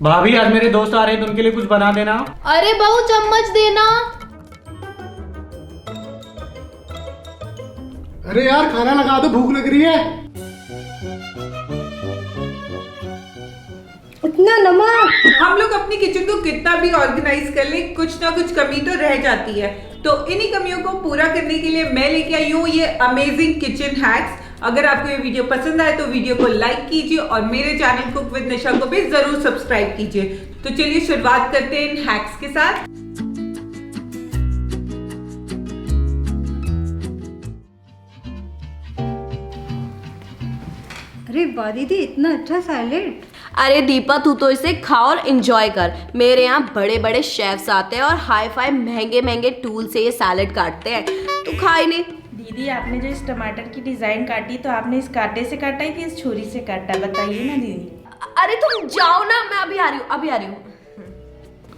भाभी आज मेरे दोस्त आ रहे हैं तो उनके लिए कुछ बना देना। अरे बहू चम्मच देना। अरे यार खाना लगा दो, भूख लग रही है। इतना नमक। हम लोग अपनी किचन को कितना भी ऑर्गेनाइज कर ले, कुछ ना कुछ कमी तो रह जाती है। तो इन्हीं कमियों को पूरा करने के लिए मैं लेके आई हूँ ये अमेजिंग किचन हैक्स। अगर आपको ये वीडियो पसंद आए तो वीडियो को लाइक कीजिए और मेरे चैनल कुक विद निशा को भी जरूर सब्सक्राइब कीजिए। तो चलिए शुरुआत करते हैं इन हैक्स के साथ। अरे वाह दीदी, इतना अच्छा सैलेड। अरे दीपा तू तो इसे खा और एंजॉय कर। मेरे यहाँ बड़े बड़े शेफ्स आते हैं और हाई फाई महंगे महंगे टूल से ये सैलेड काटते हैं। तू खा ही नहीं। दीदी आपने जो इस टमाटर की डिजाइन काटी तो आपने इस कांटे से काटा है कि इस छुरी से काटा, बताइए ना दीदी। अरे तुम जाओ ना, मैं अभी आ रही हूँ।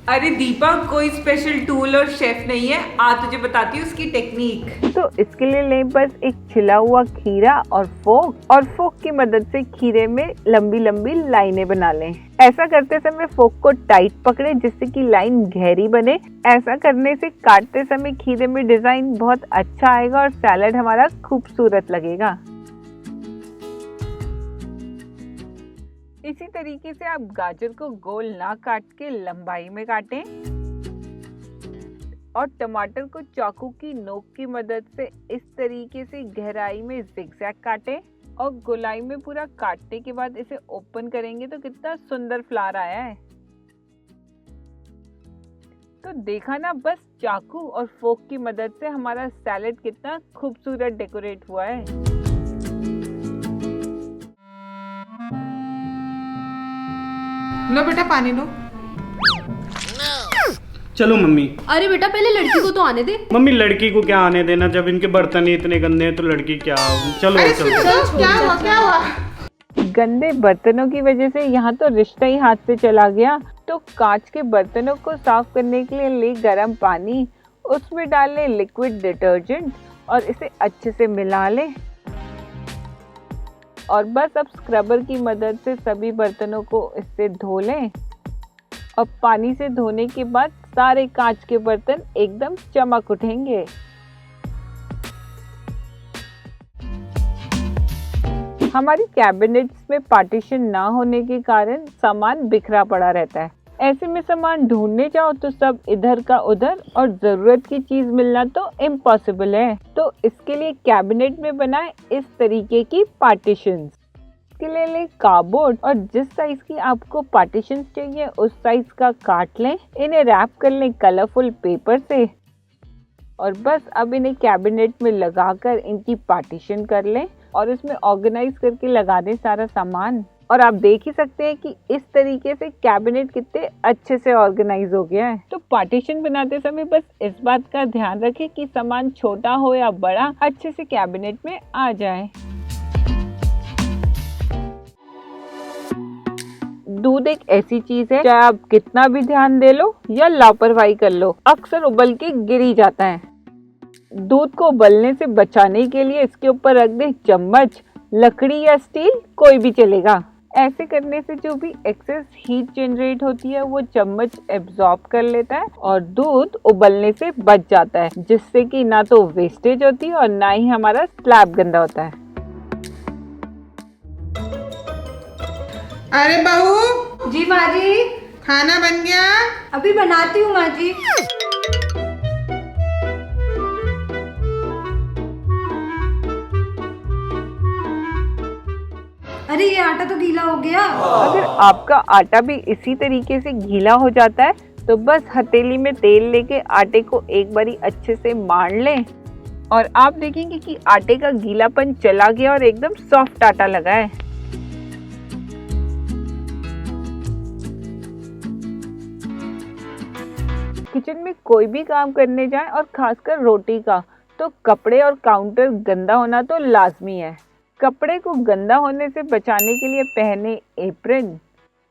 अरे दीपा कोई स्पेशल टूल और शेफ नहीं है, आ तुझे बताती हूँ उसकी टेक्निक। तो इसके लिए लें बस एक छिला हुआ खीरा और फोक की मदद से खीरे में लंबी लंबी लाइनें बना लें। ऐसा करते समय फोक को टाइट पकड़े जिससे कि लाइन गहरी बने। ऐसा करने से काटते समय खीरे में डिजाइन बहुत अच्छा आएगा और सैलेड हमारा खूबसूरत लगेगा। इसी तरीके से आप गाजर को गोल ना काट के लंबाई में काटें और टमाटर को चाकू की नोक की मदद से इस तरीके से गहराई में जिगजैग काटें और गोलाई में पूरा काटने के बाद इसे ओपन करेंगे तो कितना सुंदर फ्लावर आया है। तो देखा ना, बस चाकू और फोक की मदद से हमारा सैलेड कितना खूबसूरत डेकोरेट हुआ है। लो बेटा पानी लो। चलो मम्मी। अरे बेटा पहले लड़की को तो आने दे। मम्मी लड़की को क्या आने देना, जब इनके बर्तन ही इतने गंदे हैं तो लड़की क्या। चलो चलो। क्या हुआ? गंदे बर्तनों की वजह से यहाँ तो रिश्ता ही हाथ से चला गया। तो कांच के बर्तनों को साफ करने के लिए ले गरम पानी, उसमें डाल ले लिक्विड डिटर्जेंट और इसे अच्छे से मिला ले और बस अब स्क्रबर की मदद से सभी बर्तनों को इससे धो लें। और पानी से धोने के बाद सारे कांच के बर्तन एकदम चमक उठेंगे। हमारी कैबिनेट्स में पार्टीशन ना होने के कारण सामान बिखरा पड़ा रहता है। ऐसे में सामान ढूंढने जाओ तो सब इधर का उधर और जरूरत की चीज मिलना तो इम्पॉसिबल है। तो इसके लिए कैबिनेट में बनाए इस तरीके की पार्टीशंस। इसके लिए ले कार्डबोर्ड और जिस साइज की आपको पार्टीशंस चाहिए उस साइज का काट लें। इन्हें रैप कर लें कलरफुल पेपर से और बस अब इन्हें कैबिनेट में लगाकर इनकी पार्टीशन कर लें और इसमें ऑर्गेनाइज करके लगा दें सारा सामान। और आप देख ही सकते हैं कि इस तरीके से कैबिनेट कितने अच्छे से ऑर्गेनाइज हो गया है। तो पार्टीशन बनाते समय बस इस बात का ध्यान रखें कि सामान छोटा हो या बड़ा अच्छे से कैबिनेट में आ जाए। दूध एक ऐसी चीज है, चाहे आप कितना भी ध्यान दे लो या लापरवाही कर लो, अक्सर उबल के गिर ही जाता है। दूध को उबलने से बचाने के लिए इसके ऊपर रख दें चम्मच, लकड़ी या स्टील, कोई भी चलेगा। ऐसे करने से जो भी एक्सेस हीट जनरेट होती है वो चम्मच एब्जॉर्ब कर लेता है और दूध उबलने से बच जाता है, जिससे कि ना तो वेस्टेज होती है और ना ही हमारा स्लैब गंदा होता है। अरे बहू। जी माँ जी। खाना बन गया? अभी बनाती हूँ माँ जी। अरे ये आटा तो गीला हो गया। अगर आपका आटा भी इसी तरीके से गीला हो जाता है तो बस हथेली में तेल लेके आटे को एक बारी अच्छे से मार लें और आप देखेंगे कि आटे का गीलापन चला गया और एकदम सॉफ्ट आटा लगा है। किचन में कोई भी काम करने जाएं और खासकर रोटी का, तो कपड़े और काउंटर गंदा होना तो लाजमी है। कपड़े को गंदा होने से बचाने के लिए पहने एप्रन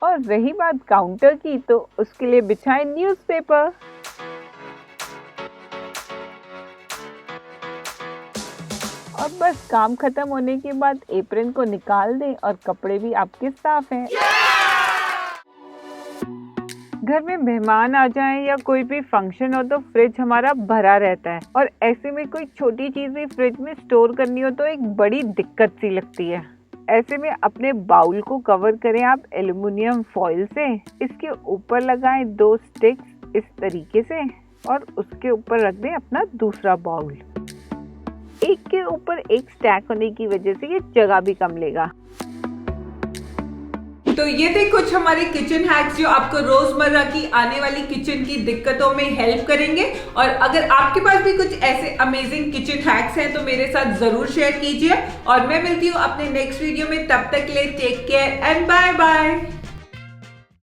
और रही बात काउंटर की तो उसके लिए बिछाएं न्यूज़पेपर। और बस काम खत्म होने के बाद एप्रन को निकाल दें और कपड़े भी आपके साफ हैं। घर में मेहमान आ जाएं या कोई भी फंक्शन हो तो फ्रिज हमारा भरा रहता है और ऐसे में कोई छोटी चीज भी फ्रिज में स्टोर करनी हो तो एक बड़ी दिक्कत सी लगती है। ऐसे में अपने बाउल को कवर करें आप एल्युमिनियम फॉइल से, इसके ऊपर लगाएं 2 स्टिक्स इस तरीके से और उसके ऊपर रख दें अपना दूसरा बाउल। एक के ऊपर एक स्टैक होने की वजह से ये जगह भी कम लेगा। तो ये थे कुछ हमारे किचन हैक्स जो आपको रोजमर्रा की आने वाली किचन की दिक्कतों में हेल्प करेंगे। और अगर आपके पास भी कुछ ऐसे अमेजिंग किचन हैक्स हैं तो मेरे साथ जरूर शेयर कीजिए। और मैं मिलती हूँ अपने नेक्स्ट वीडियो में, तब तक के लिए take care and bye bye.